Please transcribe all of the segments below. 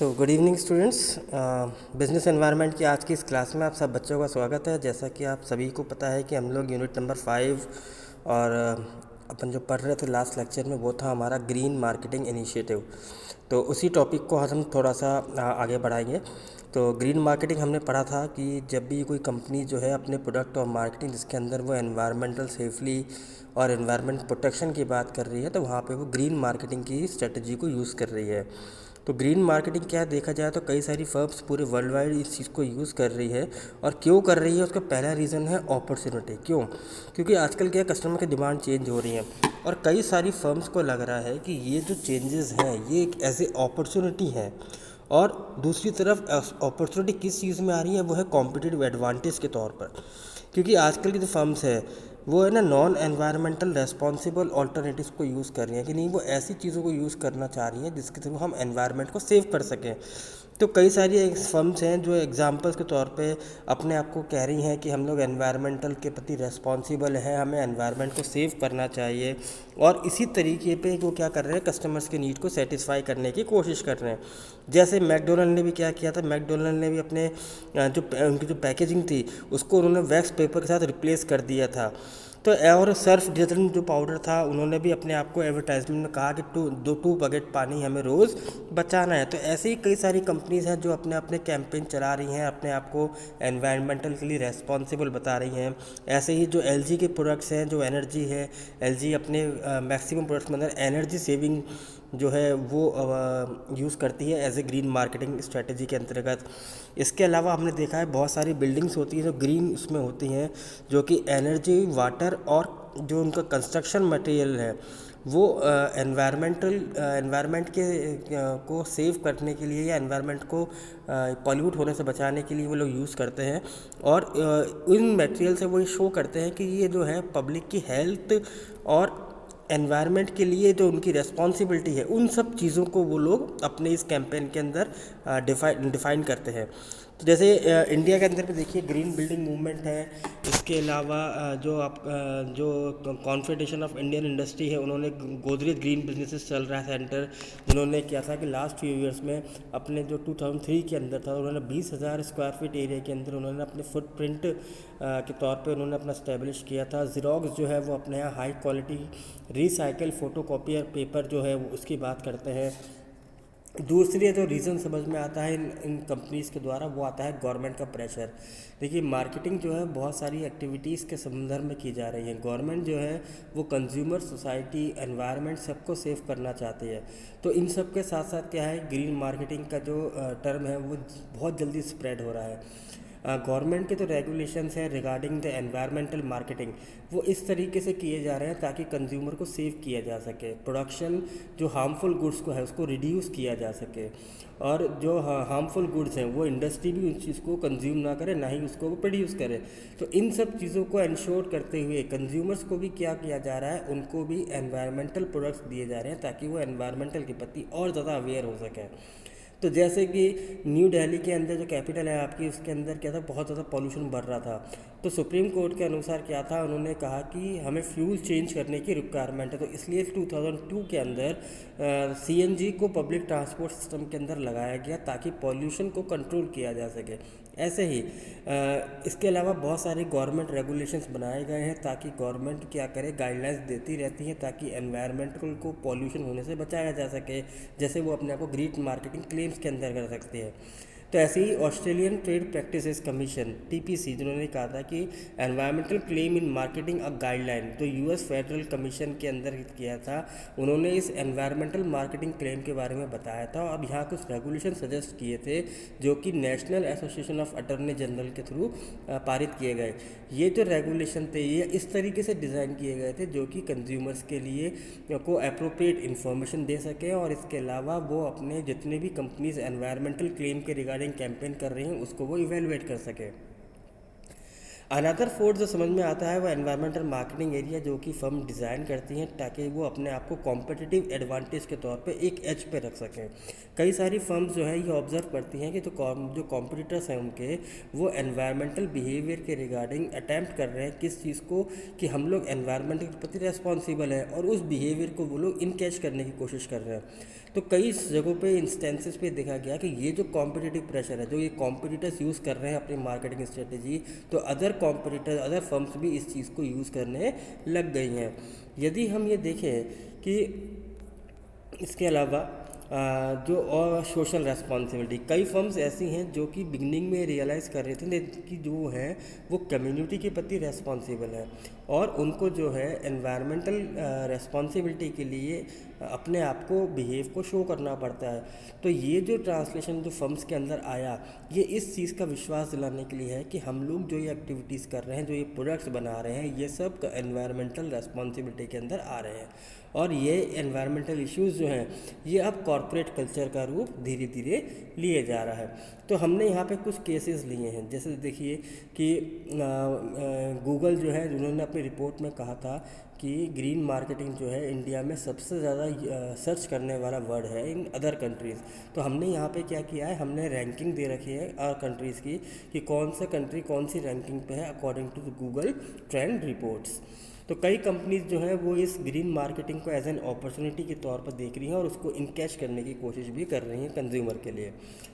Good evening students. Business environment की आज की इस क्लास में आप सब बच्चों का स्वागत है। जैसा कि आप सभी को पता है कि हम लोग यूनिट नंबर 5 और अपन जो पढ़ रहे थे लास्ट लेक्चर में वो था हमारा ग्रीन मार्केटिंग इनिशिएटिव। तो उसी टॉपिक को आज हम थोड़ा सा आगे बढ़ाएंगे। तो ग्रीन मार्केटिंग हमने पढ़ा था कि जब भी कोई कंपनी जो है अपने प्रोडक्ट और मार्केटिंग जिसके अंदर वो एनवायरमेंटल सेफली और एनवायरनमेंट प्रोटेक्शन की बात कर रही है तो वहाँ पे वो ग्रीन मार्केटिंग की स्ट्रेटजी को यूज़ कर रही है। तो ग्रीन मार्केटिंग क्या देखा जाए तो कई सारी फर्म्स पूरे वर्ल्ड वाइड इस चीज़ को यूज़ कर रही है। और क्यों कर रही है उसका पहला रीज़न है अपॉर्चुनिटी। क्यों? क्योंकि आजकल क्या कस्टमर की डिमांड चेंज हो रही है और कई सारी फर्म्स को लग रहा है कि ये जो चेंजेस हैं ये एक ऐसे अपॉर्चुनिटी है। और दूसरी तरफ अपॉर्चुनिटी किस चीज़ में आ रही है वो है कॉम्पिटिटिव एडवांटेज के तौर पर। क्योंकि आजकल की जो फर्म्स है वो है ना नॉन एनवायरमेंटल रेस्पॉन्सिबल ऑल्टरनेटिव्स को यूज़ कर रही हैं कि नहीं, वो ऐसी चीज़ों को यूज़ करना चाह रही हैं जिसके थ्रू हम एनवायरनमेंट को सेव कर सकें। तो कई सारी फर्म्स हैं जो एग्जांपल्स के तौर पे अपने आप को कह रही हैं कि हम लोग एनवायरमेंटल के प्रति रेस्पॉन्सिबल हैं, हमें एनवायरनमेंट को सेव करना चाहिए। और इसी तरीके पे वो क्या कर रहे हैं, कस्टमर्स के नीड को सेटिस्फाई करने की कोशिश कर रहे हैं। जैसे मैकडोनल्ड ने भी क्या किया था, मैकडोनल्ड ने भी अपने उनकी जो पैकेजिंग थी उसको उन्होंने वैक्स पेपर के साथ रिप्लेस कर दिया था। तो और सर्फ डिटर्जेंट जो पाउडर था उन्होंने भी अपने आप को एडवर्टाइजमेंट में कहा कि टू बकेट पानी हमें रोज़ बचाना है। तो ऐसे ही कई सारी कंपनीज़ हैं जो अपने अपने कैंपेन चला रही हैं, अपने आप को एनवायरमेंटल के लिए रेस्पॉन्सिबल बता रही हैं। ऐसे ही जो एलजी के प्रोडक्ट्स हैं, जो एनर्जी है, एलजी अपने मैक्सिमम प्रोडक्ट्स में अंदर एनर्जी सेविंग जो है वो यूज़ करती है as a green marketing strategy के अंतर्गत। इसके अलावा हमने देखा है बहुत सारी बिल्डिंग्स होती हैं जो ग्रीन उसमें होती हैं, जो कि एनर्जी, वाटर और जो उनका कंस्ट्रक्शन मटेरियल है वो एनवायरनमेंट के को सेव करने के लिए या एनवायरनमेंट को पॉल्यूट होने से बचाने के लिए वो लोग यूज़ करते हैं। और इन मटेरियल से वो ये शो करते हैं कि ये जो है पब्लिक की हेल्थ और एनवायरनमेंट के लिए जो उनकी रिस्पॉन्सिबिलिटी है उन सब चीज़ों को वो लोग अपने इस कैंपेन के अंदर डिफाइन करते हैं। तो जैसे इंडिया के अंदर भी देखिए ग्रीन बिल्डिंग मूवमेंट है। इसके अलावा जो कॉन्फेडरेशन ऑफ इंडियन इंडस्ट्री है उन्होंने गोदरेज ग्रीन बिजनेसेस चल रहा है सेंटर, जिन्होंने किया था कि लास्ट फ्यू ईयर्स में अपने जो 2003 के अंदर था उन्होंने 20,000 स्क्वायर फीट एरिया के अंदर उन्होंने अपने फुटप्रिंट के तौर पे उन्होंने अपना स्टैब्लिश किया था। ज़ेरॉक्स जो है वो अपने यहाँ high quality recycle photocopier paper जो है वो उसकी बात करते हैं। दूसरी जो रीज़न समझ में आता है इन कंपनीज़ के द्वारा वो आता है गवर्नमेंट का प्रेशर। देखिए मार्केटिंग जो है बहुत सारी एक्टिविटीज़ के संदर्भ में की जा रही है। गवर्नमेंट जो है वो कंज्यूमर, सोसाइटी, एनवायरनमेंट सबको सेव करना चाहती है। तो इन सब के साथ साथ क्या है, ग्रीन मार्केटिंग का जो टर्म है वो बहुत जल्दी स्प्रेड हो रहा है। गवर्नमेंट के जो रेगुलेशंस हैं रिगार्डिंग द एनवायरमेंटल मार्केटिंग वो इस तरीके से किए जा रहे हैं ताकि कंज्यूमर को सेव किया जा सके, प्रोडक्शन जो हार्मफुल गुड्स को है उसको रिड्यूस किया जा सके, और जो हार्मफुल गुड्स हैं वो इंडस्ट्री भी उस चीज़ को कंज्यूम ना करे, ना ही उसको वो प्रोड्यूस करे। तो इन सब चीज़ों को इंश्योर करते हुए कंज्यूमर्स को भी क्या किया जा रहा है, उनको भी एनवायरमेंटल प्रोडक्ट्स दिए जा रहे हैं ताकि वो एनवायरमेंटल के प्रति और ज़्यादा अवेयर हो सकें। तो जैसे कि न्यू दिल्ली के अंदर जो कैपिटल है आपकी, उसके अंदर क्या था, बहुत ज़्यादा पॉल्यूशन बढ़ रहा था। तो सुप्रीम कोर्ट के अनुसार क्या था, उन्होंने कहा कि हमें फ्यूल चेंज करने की रिक्वायरमेंट है। तो इसलिए 2002 के अंदर सीएनजी को पब्लिक ट्रांसपोर्ट सिस्टम के अंदर लगाया गया ताकि पॉल्यूशन को कंट्रोल किया जा सके। ऐसे ही इसके अलावा बहुत सारे गवर्नमेंट रेगुलेशंस बनाए गए हैं ताकि गवर्नमेंट क्या करे, गाइडलाइंस देती रहती है ताकि एनवायरमेंटल को पॉल्यूशन होने से बचाया जा सके। जैसे वो अपने आप को ग्रीन मार्केटिंग क्लेम्स के अंदर कर सकते हैं। तो ऐसे ही Australian trade practices commission TPC जिन्होंने कहा था कि environmental claim in marketing a guideline, तो यूएस फेडरल कमीशन के अंदर किया था, उन्होंने इस एनवायरमेंटल मार्केटिंग क्लेम के बारे में बताया था और यहाँ कुछ रेगुलेशन सजेस्ट किए थे जो कि national association of attorney general के थ्रू पारित किए गए। ये जो रेगुलेशन थे ये इस तरीके से डिज़ाइन किए गए थे जो कि कंज्यूमर्स के लिए को अप्रोप्रिएट इन्फॉर्मेशन दे सकें और इसके अलावा वो अपने जितने भी कंपनीज एनवायरमेंटल क्लेम के रिगार्डिंग कैंपेन कर रही हैं उसको वो इवेलुएट कर सकें। अनदर फोर्थ जो समझ में आता है वो एनवायरमेंटल मार्केटिंग एरिया, जो कि फर्म डिज़ाइन करती हैं ताकि वो अपने आप को कॉम्पिटिटिव एडवांटेज के तौर पे एक एज पे रख सकें। कई सारी फर्म्स जो है ये ऑब्जर्व करती हैं कि जो कॉम्पिटिटर्स हैं उनके वो एनवायरमेंटल बिहेवियर के रिगार्डिंग अटैम्प्ट कर रहे हैं किस चीज़ को, कि हम लोग एनवायरमेंट के प्रति रेस्पॉन्सिबल हैं और उस बिहेवियर को वो लोग इनकैच करने की कोशिश कर रहे हैं। तो कई जगहों पे इंस्टेंसेस पे देखा गया कि ये जो कॉम्पिटिटिव प्रेशर है, जो ये कॉम्पिटिटर्स यूज़ कर रहे हैं अपनी मार्केटिंग स्ट्रेटेजी, तो अदर कॉम्पिटिटर, अदर फर्म्स भी इस चीज़ को यूज़ करने लग गई हैं। यदि हम ये देखें कि इसके अलावा जो और सोशल रेस्पॉन्सिबिलिटी, कई फर्म्स ऐसी हैं जो कि बिगनिंग में रियलाइज़ कर रहे थे कि जो है वो कम्युनिटी के प्रति रेस्पॉन्सिबल है और उनको जो है एनवायरमेंटल रेस्पॉन्सिबिलिटी के लिए अपने आप को बिहेव को शो करना पड़ता है। तो ये जो ट्रांसलेशन जो फर्म्स के अंदर आया, ये इस चीज़ का विश्वास दिलाने के लिए है कि हम लोग जो ये एक्टिविटीज़ कर रहे हैं, जो ये प्रोडक्ट्स बना रहे हैं, ये सब एनवायरमेंटल रेस्पॉन्सिबिलिटी के अंदर आ रहे हैं। और ये एनवायरमेंटल इश्यूज़ जो हैं ये अब कॉरपोरेट कल्चर का रूप धीरे धीरे लिए जा रहा है। तो हमने यहाँ पे कुछ केसेस लिए हैं, जैसे देखिए कि गूगल जो है, उन्होंने अपनी रिपोर्ट में कहा था कि ग्रीन मार्केटिंग जो है इंडिया में सबसे ज़्यादा सर्च करने वाला वर्ड है इन अदर कंट्रीज़। तो हमने यहाँ पे क्या किया है, हमने रैंकिंग दे रखी है कंट्रीज़ की कि कौन सा कंट्री कौन सी रैंकिंग पे है according to Google trend reports. तो कई कंपनीज जो हैं वो इस ग्रीन मार्केटिंग को एज एन अपॉर्चुनिटी के तौर पर देख रही हैं और उसको इनकैश करने की कोशिश भी कर रही हैं कंज्यूमर के लिए।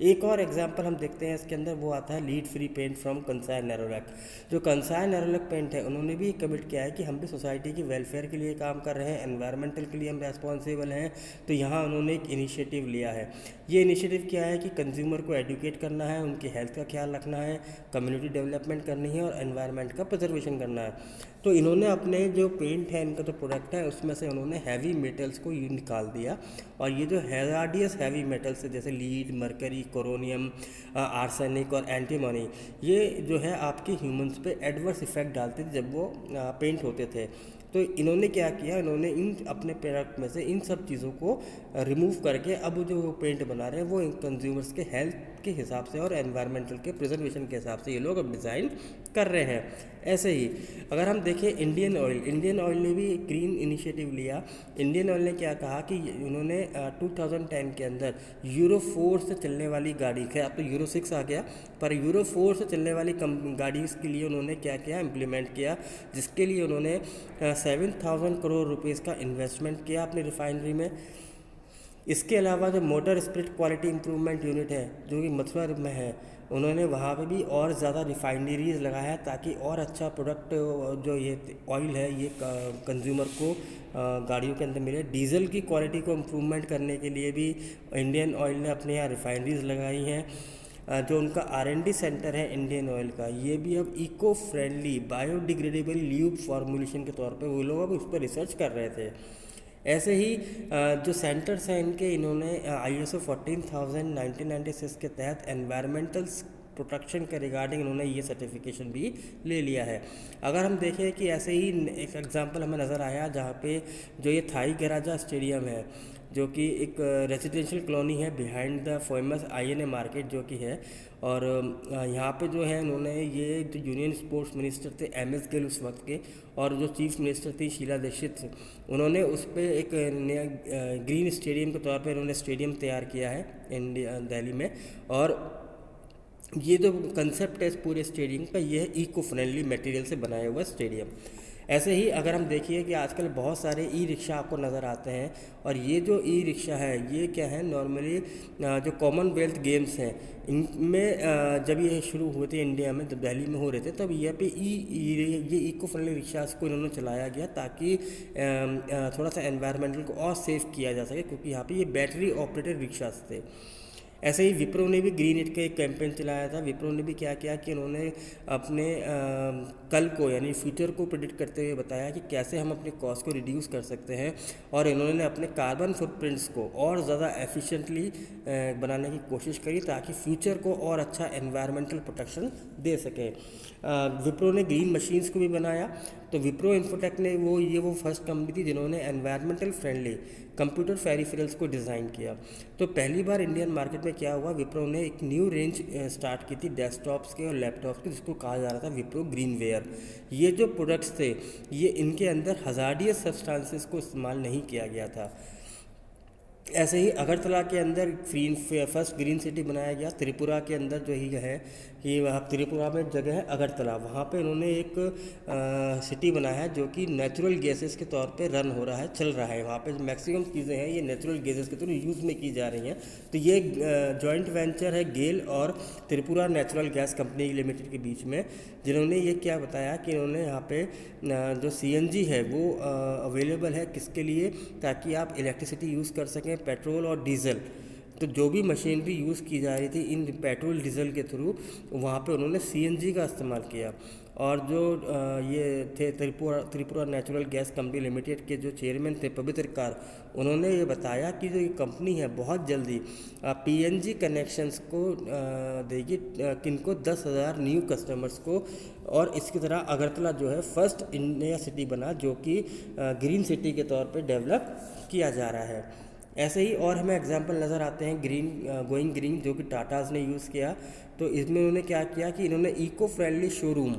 एक और एग्जांपल हम देखते हैं इसके अंदर, वो आता है lead free paint from Kansai Nerolac. जो कंसाई नेरोलैक पेंट है, उन्होंने भी कमिट किया है कि हम भी सोसाइटी की वेलफेयर के लिए काम कर रहे हैं, एनवायरमेंटल के लिए हम रेस्पॉन्सिबल हैं। तो यहाँ उन्होंने एक इनिशिएटिव लिया है। ये इनिशिएटिव क्या है कि कंज्यूमर को एडुकेट करना है, उनकी हेल्थ का ख्याल रखना है, कम्युनिटी डेवलपमेंट करनी है और एनवायरनमेंट का प्रिजर्वेशन करना है। तो इन्होंने अपने जो पेंट है, इनका जो प्रोडक्ट है, उसमें से उन्होंने हैवी मेटल्स को निकाल दिया और ये जो हैजार्डियस हैवी मेटल्स है जैसे लीड, मरकरी, कोरोनियम, आर्सेनिक और एंटीमनी, ये जो है आपके ह्यूमंस पे एडवर्स इफेक्ट डालते थे जब वो पेंट होते थे। तो इन्होंने क्या किया, इन्होंने इन अपने प्रोडक्ट में से इन सब चीज़ों को रिमूव करके अब जो वो पेंट बना रहे हैं वो कंज्यूमर्स के हेल्थ के हिसाब से और एनवायरमेंटल के प्रिजर्वेशन के हिसाब से ये लोग अब डिज़ाइन कर रहे हैं। ऐसे ही अगर हम देखें इंडियन ऑयल ने भी ग्रीन इनिशिएटिव लिया। इंडियन ऑयल ने क्या कहा कि उन्होंने 2010 के अंदर यूरो 4 से चलने वाली गाड़ी, खैर अब तो यूरो 6 आ गया, पर यूरो 4 से चलने वाली गाड़ी के लिए उन्होंने क्या किया, इम्प्लीमेंट किया, जिसके लिए उन्होंने 7,000 करोड़ रुपीज़ का इन्वेस्टमेंट किया अपनी रिफाइनरी में। इसके अलावा जो motor spirit quality improvement unit है जो कि मथुरा में है, उन्होंने वहाँ पे भी और ज़्यादा रिफाइनरीज लगाया ताकि और अच्छा प्रोडक्ट जो ये ऑयल है ये कंज्यूमर को गाड़ियों के अंदर मिले। डीजल की क्वालिटी को इम्प्रूवमेंट करने के लिए भी इंडियन ऑयल ने अपने यहाँ रिफाइनरीज लगाई हैं। जो उनका R&D सेंटर है इंडियन ऑयल का, ये भी अब eco friendly biodegradable lube formulation के तौर पे वो लोग अब उस पर रिसर्च कर रहे थे। ऐसे ही जो सेंटर्स हैं इनके, इन्होंने ISO 14000 1996 के तहत एनवायरमेंटल प्रोटेक्शन के रिगार्डिंग इन्होंने ये सर्टिफिकेशन भी ले लिया है। अगर हम देखें कि ऐसे ही एक एग्जांपल हमें नज़र आया जहाँ पे जो ये थाई गराजा स्टेडियम है, जो कि एक रेजिडेंशियल कॉलोनी है behind the famous INA market जो कि है, और यहाँ पे जो है उन्होंने ये जो यूनियन स्पोर्ट्स मिनिस्टर थे MS गिल उस वक्त के, और जो चीफ मिनिस्टर थी शीला दीक्षित, उन्होंने उस पर एक नया ग्रीन स्टेडियम के तौर पे उन्होंने स्टेडियम तैयार किया है इंडिया दिल्ली में। और ये जो कंसेप्ट है इस पूरे स्टेडियम का, ये है इको फ्रेंडली मटेरियल से बनाया हुआ स्टेडियम। ऐसे ही अगर हम देखिए कि आजकल बहुत सारे रिक्शा आपको नज़र आते हैं, और ये जो रिक्शा है ये क्या है, नॉर्मली जो कॉमनवेल्थ गेम्स हैं इनमें जब ये शुरू हुए थे इंडिया में, जब दिल्ली में हो रहे थे, तब यहाँ पे ये इको फ्रेंडली रिक्शास को इन्होंने चलाया गया ताकि थोड़ा सा एनवायरनमेंटल को और सेफ किया जा सके, क्योंकि यहाँ पे ये बैटरी ऑपरेटेड रिक्शास थे। ऐसे ही विप्रो ने भी ग्रीन इट का एक कैंपेन चलाया था। विप्रो ने भी क्या किया कि उन्होंने अपने कल को यानी फ्यूचर को प्रेडिक्ट करते हुए बताया कि कैसे हम अपने कॉस्ट को रिड्यूस कर सकते हैं, और इन्होंने अपने कार्बन फुटप्रिंट्स को और ज़्यादा एफिशिएंटली बनाने की कोशिश करी ताकि फ्यूचर को और अच्छा एनवायरमेंटल प्रोटेक्शन दे सके। विप्रो ने ग्रीन मशीन्स को भी बनाया। तो विप्रो इन्फोटेक ने वो फर्स्ट कंपनी थी जिन्होंने एनवायरमेंटल फ्रेंडली कंप्यूटर पेरिफेरल्स को डिज़ाइन किया। तो पहली बार इंडियन मार्केट में क्या हुआ, विप्रो ने एक न्यू रेंज स्टार्ट की थी डेस्कटॉप्स के और लैपटॉप्स के, जिसको कहा जा रहा था विप्रो ग्रीनवेयर। ये जो प्रोडक्ट्स थे ये इनके अंदर हजार्डियस सब्सटेंसेस को इस्तेमाल नहीं किया गया था। ऐसे ही अगरतला के अंदर फर्स्ट ग्रीन सिटी बनाया गया। त्रिपुरा के अंदर जो ही है कि वहाँ त्रिपुरा में एक जगह है अगरतला, वहाँ पे इन्होंने एक सिटी बनाया है जो कि नेचुरल गैसेस के तौर पे रन हो रहा है, चल रहा है। वहाँ पे मैक्सिमम चीज़ें हैं ये नेचुरल गैसेस के थ्रू यूज़ में की जा रही हैं। तो ये जॉइंट वेंचर है गेल और Tripura natural gas company limited के बीच में, जिन्होंने ये क्या बताया कि इन्होंने यहाँ पे जो सीएनजी है वो अवेलेबल है किसके लिए, ताकि आप इलेक्ट्रिसिटी यूज़ कर सकें, पेट्रोल और डीजल। तो जो भी मशीनरी यूज़ की जा रही थी इन पेट्रोल डीजल के थ्रू, वहाँ पे उन्होंने सीएनजी का इस्तेमाल किया। और जो ये थे Tripura natural gas company limited के जो चेयरमैन थे पवित्र कार, उन्होंने ये बताया कि जो ये कंपनी है बहुत जल्दी पीएनजी कनेक्शंस को देगी, किनको 10,000 न्यू कस्टमर्स को। और इसकी तरह अगरतला जो है फर्स्ट इंडिया सिटी बना जो कि ग्रीन सिटी के तौर पे डेवलप किया जा रहा है। ऐसे ही और हमें एग्जांपल नज़र आते हैं गोइंग ग्रीन, जो कि टाटाज़ ने यूज़ किया। तो इसमें उन्होंने क्या किया कि इन्होंने इको फ्रेंडली शोरूम,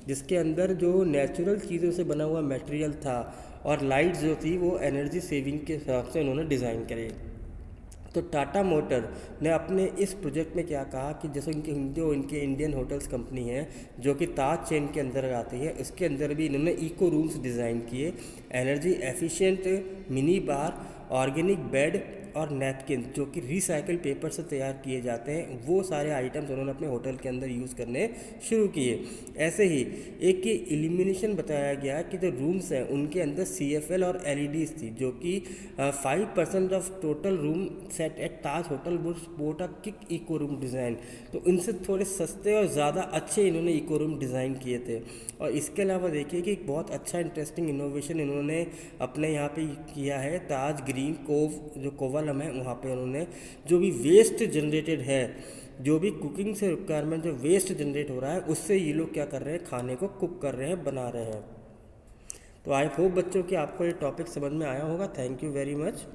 जिसके अंदर जो नेचुरल चीज़ों से बना हुआ मटेरियल था और लाइट जो थी वो एनर्जी सेविंग के हिसाब से उन्होंने डिज़ाइन करे। तो टाटा मोटर ने अपने इस प्रोजेक्ट में क्या कहा कि जैसे इनके इंडियन होटल्स कंपनी है जो कि ताज चेन के अंदर आती है, इसके अंदर भी इन्होंने इको रूम्स डिज़ाइन किए, energy efficient mini bar, organic bed और नैपकिन जो कि रिसाइकिल पेपर से तैयार किए जाते हैं, वो सारे आइटम्स उन्होंने अपने होटल के अंदर यूज़ करने शुरू किए। ऐसे ही एक की इल्यूमिनेशन बताया गया कि जो रूम्स हैं उनके अंदर CFL और LEDs थी, जो कि 5% of total room set at Taj hotel vote a kick eco room design. तो इनसे थोड़े सस्ते और ज़्यादा अच्छे इन्होंने इको रूम डिज़ाइन किए थे। और इसके अलावा देखिए कि एक बहुत अच्छा इंटरेस्टिंग इनोवेशन इन्होंने अपने यहाँ पे किया है, ताज ग्रीन कोव जो कोवलम है वहाँ पे उन्होंने जो भी वेस्ट जनरेटेड है, जो भी कुकिंग से रिक्वायरमेंट जो वेस्ट जनरेट हो रहा है, उससे ये लोग क्या कर रहे हैं, खाने को कुक कर रहे हैं, बना रहे हैं। तो आई होप बच्चों कि आपको ये टॉपिक समझ में आया होगा। Thank you very much.